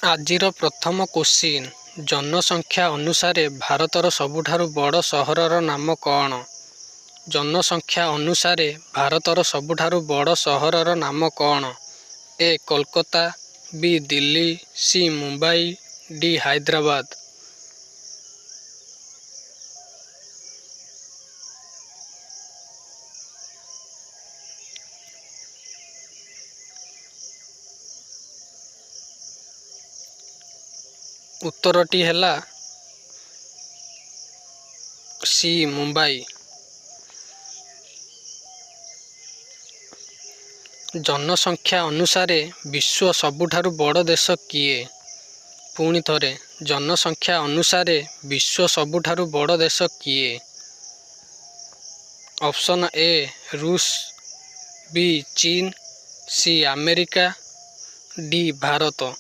ଆଜିର ପ୍ରଥମ କୋଶ୍ଚିନ୍ ଜନସଂଖ୍ୟା ଅନୁସାରେ ଭାରତର ସବୁଠାରୁ ବଡ଼ ସହରର ନାମ କ'ଣ? ଜନସଂଖ୍ୟା ଅନୁସାରେ ଭାରତର ସବୁଠାରୁ ବଡ଼ ସହରର ନାମ କ'ଣ? ଏ. କୋଲକାତା, ବି. ଦିଲ୍ଲୀ, ସି. ମୁମ୍ବାଇ, ଡି. ହାଇଦ୍ରାବାଦ। ଉତ୍ତରଟି ହେଲା ସି. ମୁମ୍ବାଇ। ଜନସଂଖ୍ୟା ଅନୁସାରେ ବିଶ୍ୱ ସବୁଠାରୁ ବଡ଼ ଦେଶ କିଏ? ପୁଣି ଥରେ, ଜନସଂଖ୍ୟା ଅନୁସାରେ ବିଶ୍ୱ ସବୁଠାରୁ ବଡ଼ ଦେଶ କିଏ? Option A. ରୁଷ, ବି. ଚୀନ, ସି. America, D. ଭାରତ।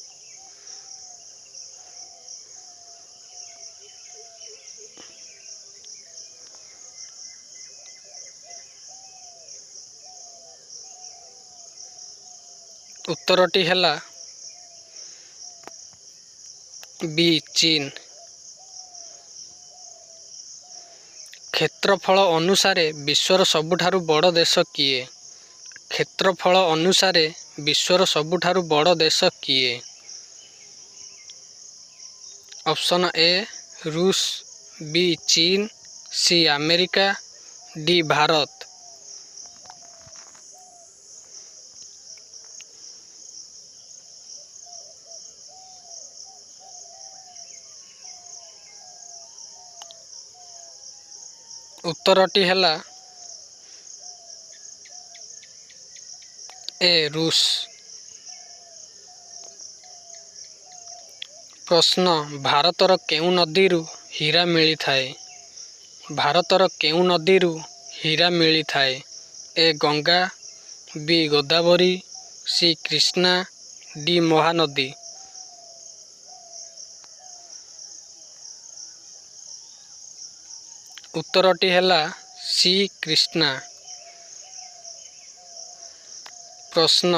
ଉତ୍ତରଟି ହେଲା ବି. ଚୀନ। କ୍ଷେତ୍ରଫଳ ଅନୁସାରେ ବିଶ୍ୱର ସବୁଠାରୁ ବଡ଼ ଦେଶ କିଏ? କ୍ଷେତ୍ରଫଳ ଅନୁସାରେ ବିଶ୍ୱର ସବୁଠାରୁ ବଡ଼ ଦେଶ କିଏ? Option A. ରୁଷ, ବି. ଚୀନ, ସି. America, D. ଭାରତ। ଉତ୍ତରଟି ହେଲା ଏ. ରୁଷ। ପ୍ରଶ୍ନ, ଭାରତର କେଉଁ ନଦୀରୁ ହୀରା ମିଳିଥାଏ? ଭାରତର କେଉଁ ନଦୀରୁ ହୀରା ମିଳିଥାଏ? ଏ. ଗଙ୍ଗା, ବି. ଗୋଦାବରୀ, ସି. କୃଷ୍ଣା, ଡି. ମହାନଦୀ। ଉତ୍ତରଟି ହେଲା ସି. କୃଷ୍ଣା। ପ୍ରଶ୍ନ,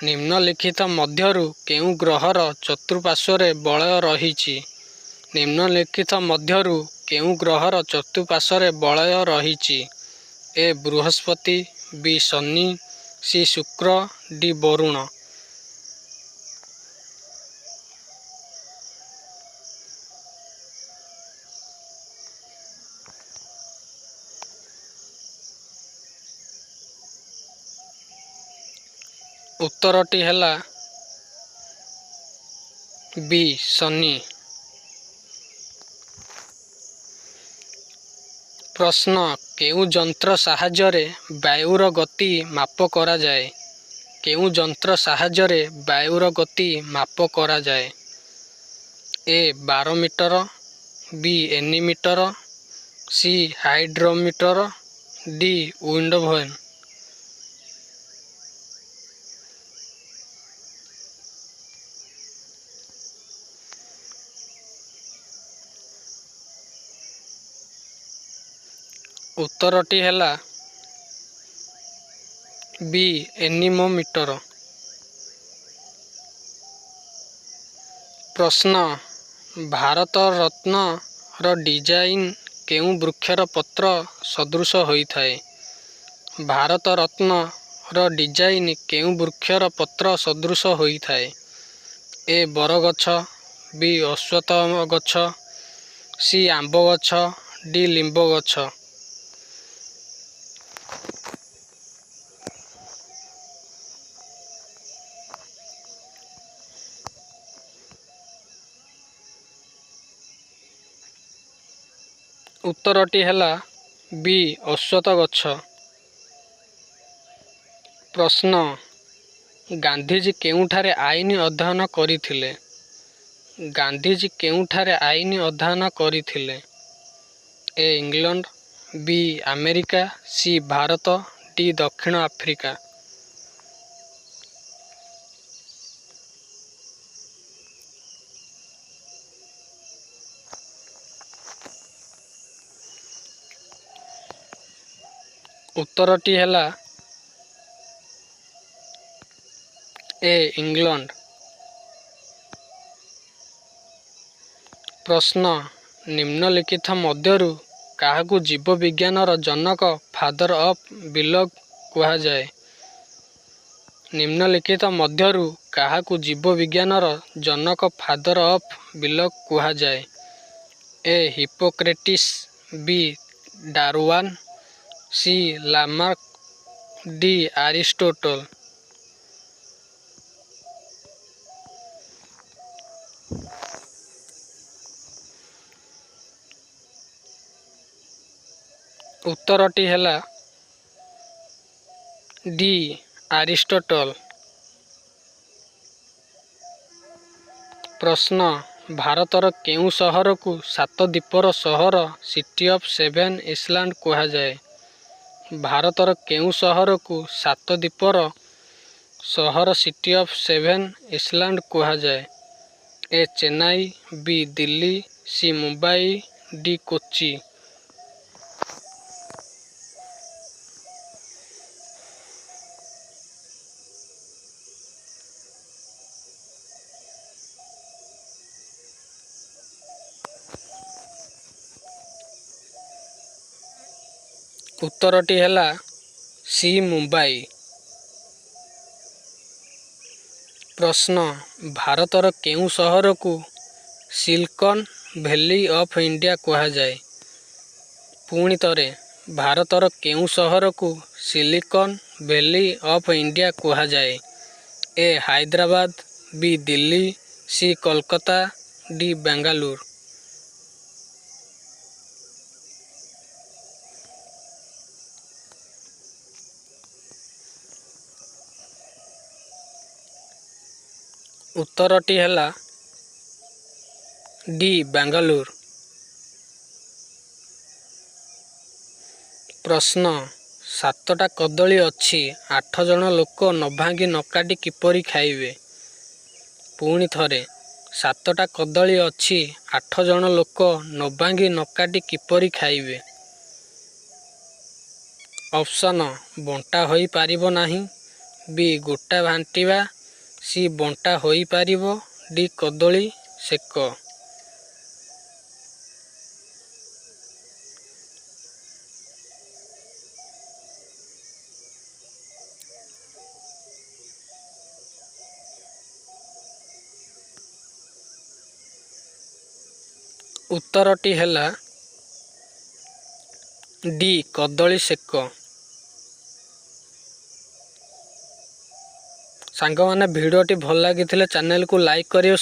ନିମ୍ନଲିଖିତ ମଧ୍ୟରୁ କେଉଁ ଗ୍ରହର ଚତୁଃପାର୍ଶ୍ୱରେ ବଳୟ ରହିଛି? ନିମ୍ନଲିଖିତ ମଧ୍ୟରୁ କେଉଁ ଗ୍ରହର ଚତୁଃପାର୍ଶ୍ୱରେ ବଳୟ ରହିଛି? ଏ. ବୃହସ୍ପତି, ବି. ଶନି, ସି. ଶୁକ୍ର, ଡି. ବରୁଣ। ଉତ୍ତରଟି ହେଲା ବି. ଶନି। ପ୍ରଶ୍ନ, କେଉଁ ଯନ୍ତ୍ର ସାହାଯ୍ୟରେ ବାୟୁର ଗତି ମାପ କରାଯାଏ? କେଉଁ ଯନ୍ତ୍ର ସାହାଯ୍ୟରେ ବାୟୁର ଗତି ମାପ କରାଯାଏ? ଏ. ବାରୋମିଟର, ବି. ଏନିମିଟର, ସି. ହାଇଡ୍ରୋମିଟର, ଡି. ୱିଣ୍ଡୋଭ୍ୟାନ୍। ଉତ୍ତରଟି ହେଲା ବି. ଏନିମୋମିଟର। ପ୍ରଶ୍ନ, ଭାରତରତ୍ନର ଡିଜାଇନ୍ କେଉଁ ବୃକ୍ଷର ପତ୍ର ସଦୃଶ ହୋଇଥାଏ? ଭାରତରତ୍ନର ଡିଜାଇନ୍ କେଉଁ ବୃକ୍ଷର ପତ୍ର ସଦୃଶ ହୋଇଥାଏ? ଏ. ବରଗଛ, ବି. ଅଶ୍ୱତ୍ଥ ଗଛ, ସି. ଆମ୍ବ ଗଛ, ଡି. ଲିମ୍ବ ଗଛ। ଉତ୍ତରଟି ହେଲା ବି. ଅଶ୍ୱତ୍ଥ ଗଛ। ପ୍ରଶ୍ନ, ଗାନ୍ଧୀଜୀ କେଉଁଠାରେ ଆଇନ ଅଧ୍ୟୟନ କରିଥିଲେ? ଗାନ୍ଧୀଜୀ କେଉଁଠାରେ ଆଇନ ଅଧ୍ୟୟନ କରିଥିଲେ? A. England, B. America, C. Bharat, D. ଦକ୍ଷିଣ ଆଫ୍ରିକା। ଉତ୍ତରଟି ହେଲା ଏ. ଇଂଲଣ୍ଡ। ପ୍ରଶ୍ନ ନିମ୍ନଲିଖିତ ମଧ୍ୟରୁ କାହାକୁ ଜୀବବିଜ୍ଞାନର ଜନକ ଫାଦର ଅଫ୍ ବିଲଗ କୁହାଯାଏ? ନିମ୍ନଲିଖିତ ମଧ୍ୟରୁ କାହାକୁ ଜୀବବିଜ୍ଞାନର ଜନକ ଫାଦର ଅଫ୍ ବିଲଗ କୁହାଯାଏ? ଏ ହିପୋକ୍ରେଟିସ୍, ବି ଡାରୱାନ, ସି ଲାମାର୍କ, ଡି ଆରିଷ୍ଟୋଟଲ। ଉତ୍ତରଟି ହେଲା ଡି ଆରିଷ୍ଟୋଟଲ। ପ୍ରଶ୍ନ ଭାରତର କେଉଁ ସହରକୁ ସାତ ଦ୍ୱୀପର ସହର ସିଟି ଅଫ୍ ସେଭେନ୍ ଇସଲାଣ୍ଡ କୁହାଯାଏ? ଭାରତର କେଉଁ ସହରକୁ ସାତ ଦ୍ୱୀପର ସହର ସିଟି ଅଫ୍ ସେଭେନ୍ ଇସଲାଣ୍ଡ କୁହାଯାଏ? ଏ ଚେନ୍ନାଇ, ବି ଦିଲ୍ଲୀ, ସି ମୁମ୍ବାଇ, ଡି କୋଚି। ଉତ୍ତରଟି ହେଲା ସି ମୁମ୍ବାଇ। ପ୍ରଶ୍ନ ଭାରତର କେଉଁ ସହରକୁ ସିଲିକନ୍ ଭ୍ୟାଲି ଅଫ୍ ଇଣ୍ଡିଆ କୁହାଯାଏ? ପୁଣି ଥରେ ଭାରତର କେଉଁ ସହରକୁ ସିଲିକନ୍ ଭ୍ୟାଲି ଅଫ୍ ଇଣ୍ଡିଆ କୁହାଯାଏ? ଏ ହାଇଦ୍ରାବାଦ, ବି ଦିଲ୍ଲୀ, ସି କୋଲକାତା, ଡି ବେଙ୍ଗାଲୁରୁ। ଉତ୍ତରଟି ହେଲା ଡି ବେଙ୍ଗାଲୁରୁ। ପ୍ରଶ୍ନ ସାତଟା କଦଳୀ ଅଛି, 8 ଜଣ ଲୋକ ନ ଭାଙ୍ଗି ନ କାଟି କିପରି ଖାଇବେ? ପୁଣି ଥରେ ସାତଟା କଦଳୀ ଅଛି, 8 ଜଣ ଲୋକ ନ ଭାଙ୍ଗି ନ କାଟି କିପରି ଖାଇବେ? ଅପସନ ବଣ୍ଟା ହୋଇପାରିବ ନାହିଁ, ବି ଗୋଟା ବାଣ୍ଟିବା, ସି ବଣ୍ଟା ହୋଇପାରିବ, ଡି କଦଳୀ ସେକ। ଉତ୍ତରଟି ହେଲା ଡି କଦଳୀ ସେକ। ସାଙ୍ଗମାନେ ଭିଡ଼ିଓଟି ଭଲ ଲାଗିଥିଲେ ଚ୍ୟାନେଲକୁ ଲାଇକ୍ କରିବେ।